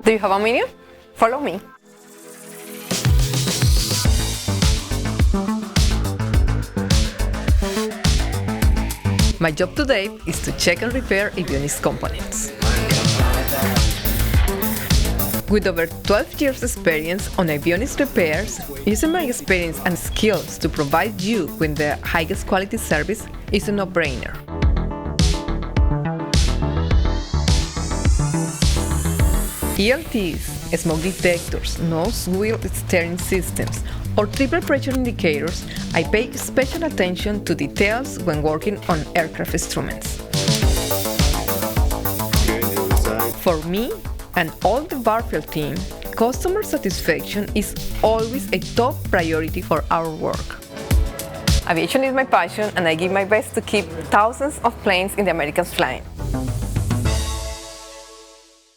Do you have a minute? Follow me. My job today is to check and repair Avionics components. With over 12 years experience on Avionics repairs, using my experience and skills to provide you with the highest quality service is a no-brainer. ELTs, smoke detectors, nose wheel steering systems, or triple pressure indicators, I pay special attention to details when working on aircraft instruments. For me and all the Barfield team, customer satisfaction is always a top priority for our work. Aviation is my passion, and I give my best to keep thousands of planes in the Americans flying.